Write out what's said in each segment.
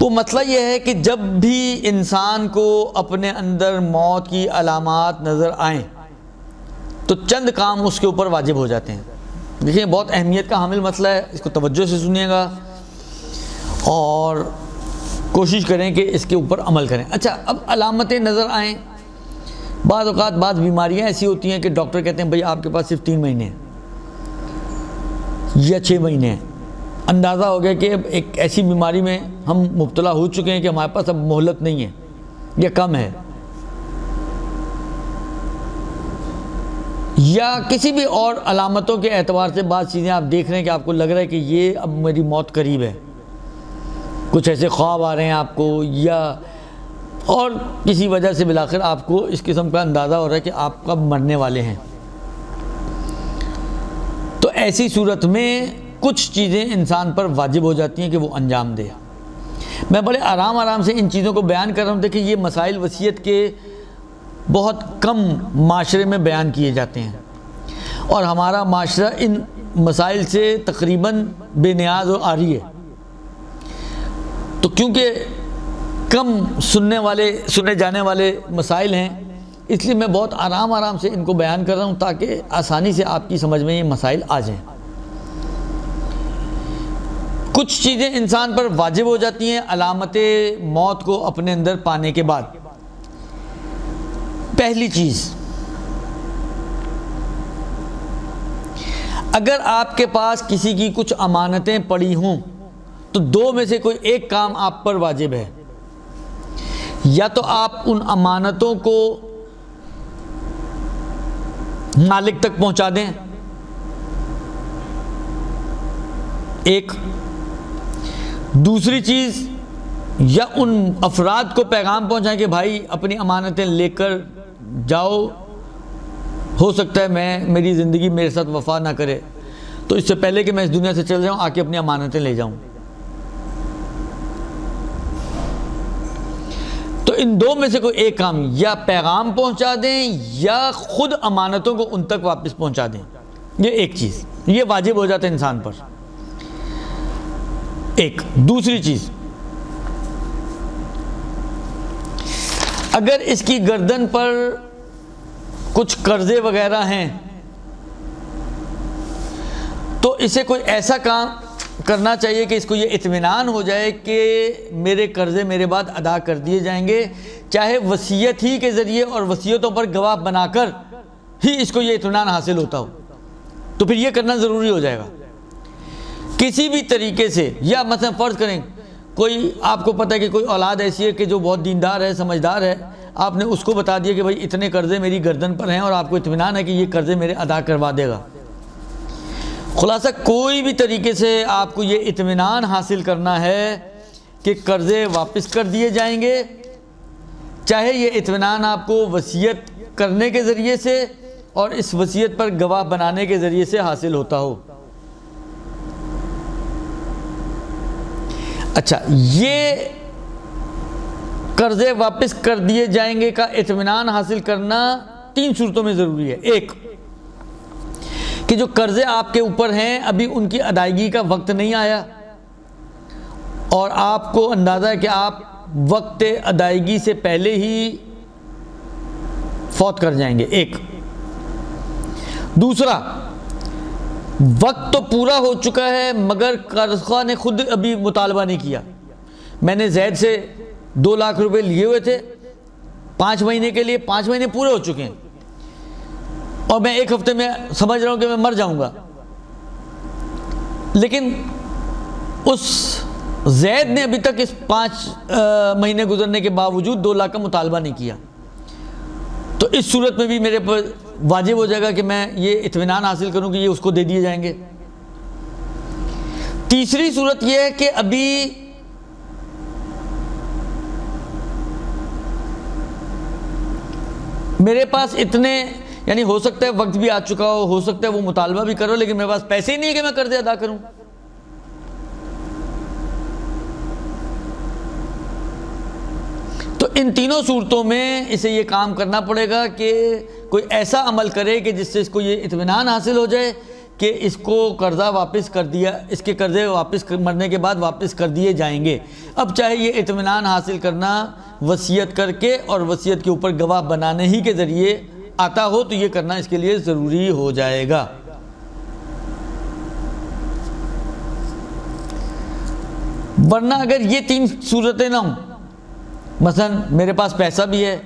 وہ مسئلہ یہ ہے کہ جب بھی انسان کو اپنے اندر موت کی علامات نظر آئیں تو چند کام اس کے اوپر واجب ہو جاتے ہیں. دیکھیں بہت اہمیت کا حامل مسئلہ ہے، اس کو توجہ سے سنیے گا اور کوشش کریں کہ اس کے اوپر عمل کریں. اچھا، اب علامتیں نظر آئیں. بعض اوقات بعض بیماریاں ایسی ہوتی ہیں کہ ڈاکٹر کہتے ہیں بھئی آپ کے پاس صرف 3 مہینے ہیں یا 6 مہینے ہیں. اندازہ ہو گیا کہ اب ایک ایسی بیماری میں ہم مبتلا ہو چکے ہیں کہ ہمارے پاس اب مہلت نہیں ہے یا کم ہے، یا کسی بھی اور علامتوں کے اعتبار سے بعض چیزیں آپ دیکھ رہے ہیں کہ آپ کو لگ رہا ہے کہ یہ اب میری موت قریب ہے. کچھ ایسے خواب آ رہے ہیں آپ کو، یا اور کسی وجہ سے بالآخر آپ کو اس قسم کا اندازہ ہو رہا ہے کہ آپ کب مرنے والے ہیں. تو ایسی صورت میں کچھ چیزیں انسان پر واجب ہو جاتی ہیں کہ وہ انجام دے. میں بڑے آرام سے ان چیزوں کو بیان کر رہا ہوں. دیکھیں یہ مسائل وصیت کے بہت کم معاشرے میں بیان کیے جاتے ہیں، اور ہمارا معاشرہ ان مسائل سے تقریباً بے نیاز و عاری ہے. تو کیونکہ کم سنے جانے والے مسائل ہیں، اس لیے میں بہت آرام سے ان کو بیان کر رہا ہوں تاکہ آسانی سے آپ کی سمجھ میں یہ مسائل آ جائیں. کچھ چیزیں انسان پر واجب ہو جاتی ہیں علامت موت کو اپنے اندر پانے کے بعد. پہلی چیز، اگر آپ کے پاس کسی کی کچھ امانتیں پڑی ہوں تو 2 میں سے کوئی ایک کام آپ پر واجب ہے. یا تو آپ ان امانتوں کو مالک تک پہنچا دیں، ایک. دوسری چیز، یا ان افراد کو پیغام پہنچائیں کہ بھائی اپنی امانتیں لے کر جاؤ، ہو سکتا ہے میری زندگی میرے ساتھ وفا نہ کرے، تو اس سے پہلے کہ میں اس دنیا سے چل جاؤں آ کے اپنی امانتیں لے جاؤں. تو ان 2 میں سے کوئی ایک کام، یا پیغام پہنچا دیں یا خود امانتوں کو ان تک واپس پہنچا دیں. یہ ایک چیز، یہ واجب ہو جاتا ہے انسان پر. ایک. دوسری چیز، اگر اس کی گردن پر کچھ قرضے وغیرہ ہیں تو اسے کوئی ایسا کام کرنا چاہیے کہ اس کو یہ اطمینان ہو جائے کہ میرے قرضے میرے بعد ادا کر دیے جائیں گے، چاہے وصیت ہی کے ذریعے اور وصیتوں پر گواہ بنا کر ہی اس کو یہ اطمینان حاصل ہوتا ہو، تو پھر یہ کرنا ضروری ہو جائے گا کسی بھی طریقے سے. یا مثلا فرض کریں کوئی آپ کو پتہ ہے کہ کوئی اولاد ایسی ہے کہ جو بہت دیندار ہے، سمجھدار ہے، آپ نے اس کو بتا دیا کہ بھائی اتنے قرضے میری گردن پر ہیں اور آپ کو اطمینان ہے کہ یہ قرضے میرے ادا کروا دے گا. خلاصہ کوئی بھی طریقے سے آپ کو یہ اطمینان حاصل کرنا ہے کہ قرضے واپس کر دیے جائیں گے، چاہے یہ اطمینان آپ کو وصیت کرنے کے ذریعے سے اور اس وصیت پر گواہ بنانے کے ذریعے سے حاصل ہوتا ہو. اچھا، یہ قرضے واپس کر دیے جائیں گے کا اطمینان حاصل کرنا 3 صورتوں میں ضروری ہے. ایک، کہ جو قرضے آپ کے اوپر ہیں ابھی ان کی ادائیگی کا وقت نہیں آیا اور آپ کو اندازہ ہے کہ آپ وقت ادائیگی سے پہلے ہی فوت کر جائیں گے. ایک. دوسرا، وقت تو پورا ہو چکا ہے مگر قرض خواہ نے خود ابھی مطالبہ نہیں کیا. میں نے زید سے 2 لاکھ روپے لیے ہوئے تھے 5 مہینے کے لیے، 5 مہینے پورے ہو چکے ہیں اور میں 1 ہفتے میں سمجھ رہا ہوں کہ میں مر جاؤں گا، لیکن اس زید نے ابھی تک اس 5 مہینے گزرنے کے باوجود 2 لاکھ کا مطالبہ نہیں کیا. تو اس صورت میں بھی میرے پر واجب ہو جائے گا کہ میں یہ اطمینان حاصل کروں کہ یہ اس کو دے دیے جائیں گے. تیسری صورت یہ ہے کہ ابھی میرے پاس اتنے، یعنی ہو سکتا ہے وقت بھی آ چکا ہو سکتا ہے وہ مطالبہ بھی کرو، لیکن میرے پاس پیسے ہی نہیں کہ میں قرضے ادا کروں. تو ان تینوں صورتوں میں اسے یہ کام کرنا پڑے گا کہ کوئی ایسا عمل کرے کہ جس سے اس کو یہ اطمینان حاصل ہو جائے کہ اس کو قرضہ واپس کر دیا، اس کے قرضے واپس مرنے کے بعد واپس کر دیے جائیں گے۔ اب چاہے یہ اطمینان حاصل کرنا وصیت کر کے اور وصیت کے اوپر گواہ بنانے ہی کے ذریعے آتا ہو تو یہ کرنا اس کے لیے ضروری ہو جائے گا۔ ورنہ اگر یہ تین صورتیں نہ ہوں، مثلا میرے پاس پیسہ بھی ہے،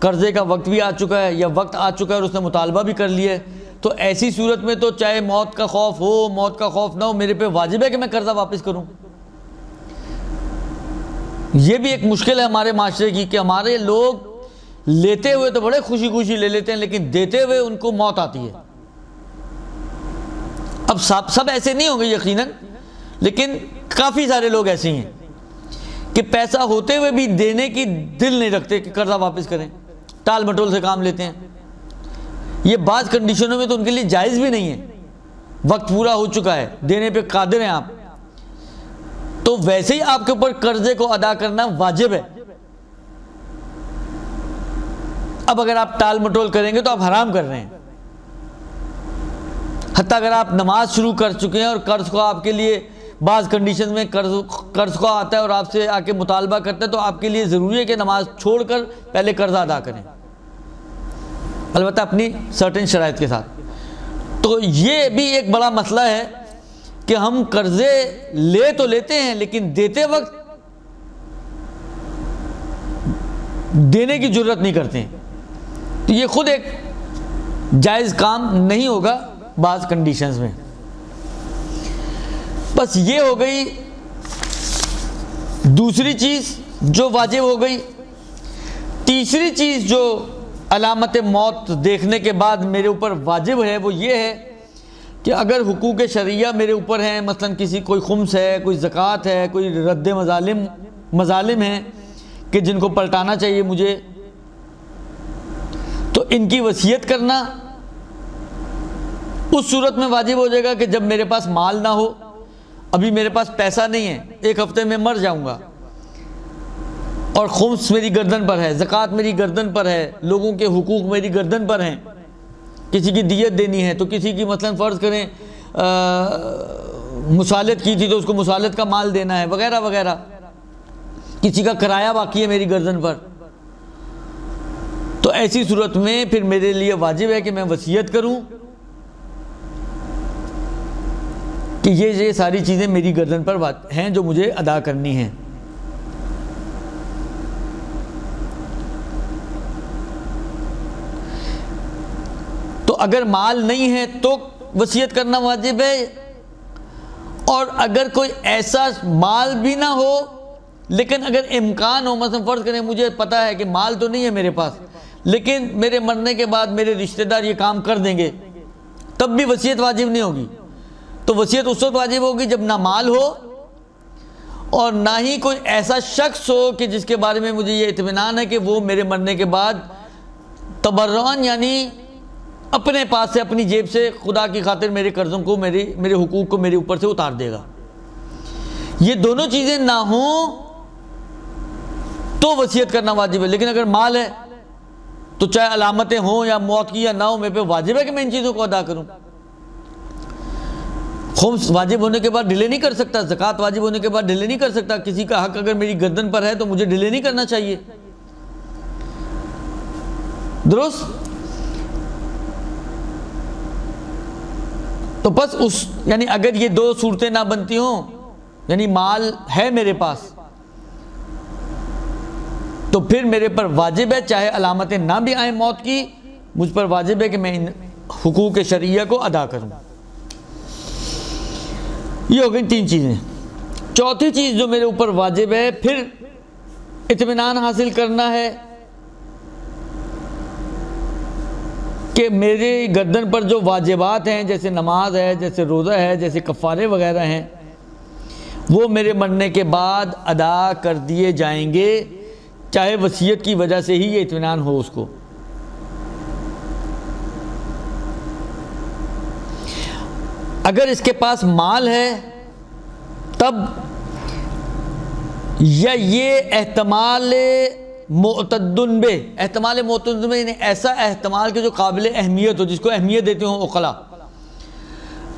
قرضے کا وقت بھی آ چکا ہے یا وقت آ چکا ہے اور اس نے مطالبہ بھی کر لیا ہے، تو ایسی صورت میں تو چاہے موت کا خوف ہو موت کا خوف نہ ہو، میرے پہ واجب ہے کہ میں قرضہ واپس کروں۔ یہ بھی ایک مشکل ہے ہمارے معاشرے کی کہ ہمارے لوگ لیتے ہوئے تو بڑے خوشی خوشی لے لیتے ہیں، لیکن دیتے ہوئے ان کو موت آتی ہے۔ اب سب ایسے نہیں ہوں گے یقیناً، لیکن کافی سارے لوگ ایسے ہیں کہ پیسہ ہوتے ہوئے بھی دینے کی دل نہیں رکھتے کہ قرضہ واپس کریں، ٹال مٹول سے کام لیتے ہیں۔ یہ بعض کنڈیشنوں میں تو ان کے لیے جائز بھی نہیں ہے، وقت پورا ہو چکا ہے، دینے پہ قادر ہیں آپ، تو ویسے ہی آپ کے اوپر قرضے کو ادا کرنا واجب ہے۔ اب اگر آپ ٹال مٹول کریں گے تو آپ حرام کر رہے ہیں۔ حتیٰ اگر آپ نماز شروع کر چکے ہیں اور قرض کو آپ کے لیے بعض کنڈیشن میں قرض کو آتا ہے اور آپ سے آ کے مطالبہ کرتا ہے، تو آپ کے لیے ضروری ہے کہ نماز چھوڑ کر پہلے قرضہ ادا کریں، البتہ اپنی سرٹن شرائط کے ساتھ۔ تو یہ بھی ایک بڑا مسئلہ ہے کہ ہم قرضے لے تو لیتے ہیں لیکن دیتے وقت دینے کی جرت نہیں کرتے ہیں، تو یہ خود ایک جائز کام نہیں ہوگا بعض کنڈیشنز میں۔ بس یہ ہو گئی دوسری چیز جو واجب ہو گئی۔ تیسری چیز جو علامت موت دیکھنے کے بعد میرے اوپر واجب ہے وہ یہ ہے کہ اگر حقوق شرعیہ میرے اوپر ہیں، مثلا کسی کوئی خمس ہے، کوئی زکوٰۃ ہے، کوئی رد مظالم ہیں کہ جن کو پلٹانا چاہیے مجھے، تو ان کی وصیت کرنا اس صورت میں واجب ہو جائے گا کہ جب میرے پاس مال نہ ہو، ابھی میرے پاس پیسہ نہیں ہے، ایک ہفتے میں مر جاؤں گا اور خمس میری گردن پر ہے، زکوٰۃ میری گردن پر ہے، لوگوں کے حقوق میری گردن پر ہیں، کسی کی دیت دینی ہے تو کسی کی مثلا فرض کریں مسالت کی تھی تو اس کو مسالت کا مال دینا ہے وغیرہ وغیرہ، کسی کا کرایہ باقی ہے میری گردن پر، تو ایسی صورت میں پھر میرے لیے واجب ہے کہ میں وصیت کروں کہ یہ ساری چیزیں میری گردن پر ہیں جو مجھے ادا کرنی ہیں۔ تو اگر مال نہیں ہے تو وصیت کرنا واجب ہے، اور اگر کوئی ایسا مال بھی نہ ہو لیکن اگر امکان ہو، مثلا فرض کریں مجھے پتا ہے کہ مال تو نہیں ہے میرے پاس لیکن میرے مرنے کے بعد میرے رشتہ دار یہ کام کر دیں گے، تب بھی وصیت واجب نہیں ہوگی۔ تو وصیت اس وقت واجب ہوگی جب نہ مال ہو اور نہ ہی کوئی ایسا شخص ہو کہ جس کے بارے میں مجھے یہ اطمینان ہے کہ وہ میرے مرنے کے بعد تبرعاً یعنی اپنے پاس سے اپنی جیب سے خدا کی خاطر میرے قرضوں کو میرے حقوق کو میرے اوپر سے اتار دے گا۔ یہ دونوں چیزیں نہ ہوں تو وصیت کرنا واجب ہے، لیکن اگر مال ہے تو چاہے علامتیں ہوں یا موت کی یا نہ ہو، میرے پہ واجب ہے کہ میں ان چیزوں کو ادا کروں۔ خمس واجب ہونے کے بعد ڈیلے نہیں کر سکتا، زکوٰۃ واجب ہونے کے بعد ڈیلے نہیں کر سکتا، کسی کا حق اگر میری گردن پر ہے تو مجھے ڈیلے نہیں کرنا چاہیے، درست؟ تو بس یعنی اگر یہ دو صورتیں نہ بنتی ہوں، یعنی مال ہے میرے پاس، تو پھر میرے پر واجب ہے چاہے علامتیں نہ بھی آئیں موت کی، مجھ پر واجب ہے کہ میں ان حقوق شرعیہ کو ادا کروں۔ یہ ہو گئی تین چیزیں۔ چوتھی چیز جو میرے اوپر واجب ہے پھر اطمینان حاصل کرنا ہے کہ میرے گردن پر جو واجبات ہیں جیسے نماز ہے، جیسے روزہ ہے، جیسے کفارے وغیرہ ہیں، وہ میرے مرنے کے بعد ادا کر دیے جائیں گے، چاہے وصیت کی وجہ سے ہی یہ اطمینان ہو اس کو۔ اگر اس کے پاس مال ہے تب یا یہ احتمال معتدن بے، احتمال معتدن بے یعنی ایسا احتمال کہ جو قابل اہمیت ہو، جس کو اہمیت دیتے ہوں عقلاء،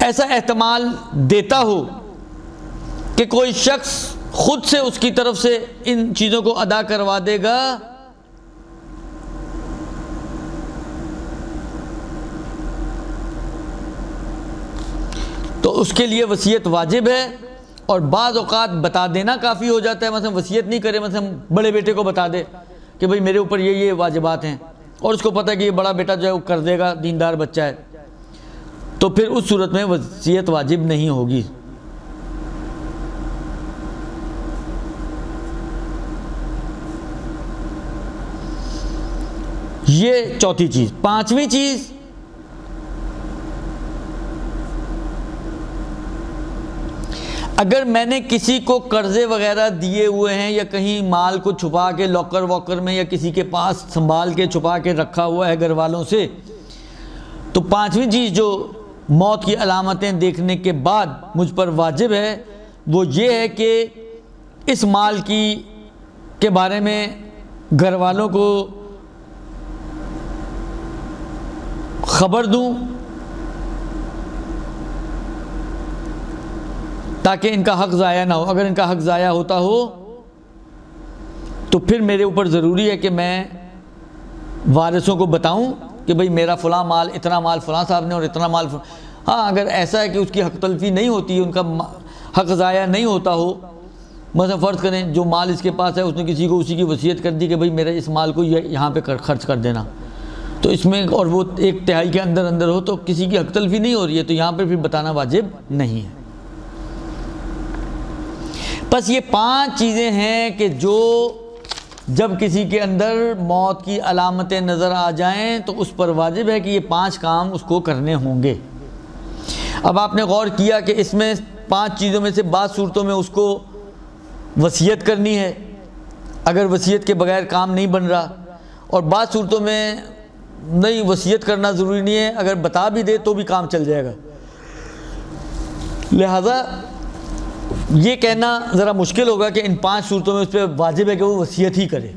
ایسا احتمال دیتا ہو کہ کوئی شخص خود سے اس کی طرف سے ان چیزوں کو ادا کروا دے گا، تو اس کے لیے وصیت واجب ہے، اور بعض اوقات بتا دینا کافی ہو جاتا ہے۔ مثلا وصیت نہیں کرے، مثلا بڑے بیٹے کو بتا دے کہ بھئی میرے اوپر یہ واجبات ہیں، اور اس کو پتہ ہے کہ یہ بڑا بیٹا جو ہے وہ کر دے گا، دیندار بچہ ہے، تو پھر اس صورت میں وصیت واجب نہیں ہوگی۔ یہ چوتھی چیز۔ پانچویں چیز، اگر میں نے کسی کو قرضے وغیرہ دیے ہوئے ہیں یا کہیں مال کو چھپا کے لاکر واکر میں یا کسی کے پاس سنبھال کے چھپا کے رکھا ہوا ہے گھر والوں سے، تو پانچویں چیز جو موت کی علامتیں دیکھنے کے بعد مجھ پر واجب ہے وہ یہ ہے کہ اس مال کے بارے میں گھر والوں کو خبر دوں تاکہ ان کا حق ضائع نہ ہو۔ اگر ان کا حق ضائع ہوتا ہو تو پھر میرے اوپر ضروری ہے کہ میں وارثوں کو بتاؤں کہ بھئی میرا فلاں مال، اتنا مال فلاں صاحب نے اور اتنا مال ہاں اگر ایسا ہے کہ اس کی حق تلفی نہیں ہوتی، ان کا حق ضائع نہیں ہوتا ہو، مثلا فرض کریں جو مال اس کے پاس ہے اس نے کسی کو اسی کی وصیت کر دی کہ بھئی میرے اس مال کو یہاں پہ خرچ کر دینا، تو اس میں اور وہ 1/3 کے اندر ہو تو کسی کی حق تلفی نہیں ہو رہی ہے، تو یہاں پہ پھر بتانا واجب نہیں ہے۔ بس یہ 5 چیزیں ہیں کہ جو جب کسی کے اندر موت کی علامتیں نظر آ جائیں تو اس پر واجب ہے کہ یہ 5 کام اس کو کرنے ہوں گے۔ اب آپ نے غور کیا کہ اس میں 5 چیزوں میں سے بعض صورتوں میں اس کو وصیت کرنی ہے اگر وصیت کے بغیر کام نہیں بن رہا، اور بعض صورتوں میں نہیں وصیت کرنا ضروری نہیں ہے، اگر بتا بھی دے تو بھی کام چل جائے گا۔ لہذا یہ کہنا ذرا مشکل ہوگا کہ ان 5 صورتوں میں اس پہ واجب ہے کہ وہ وصیت ہی کرے۔